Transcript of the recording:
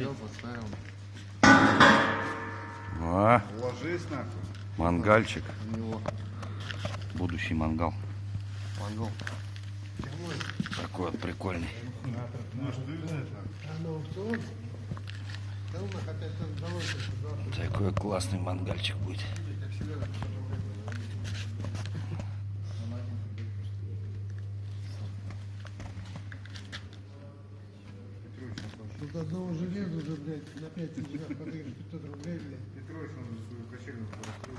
смотри. Поставил. А, Ложись нахуй. мангальчик. У него Будущий мангал. мангал. Такой вот прикольный. Ну что это? Такой классный мангальчик будет. Тут одного железа уже, блядь, на 5 тысяч подыграть, 500 рублей, блядь. Петрович, он свою качельную раскрыл.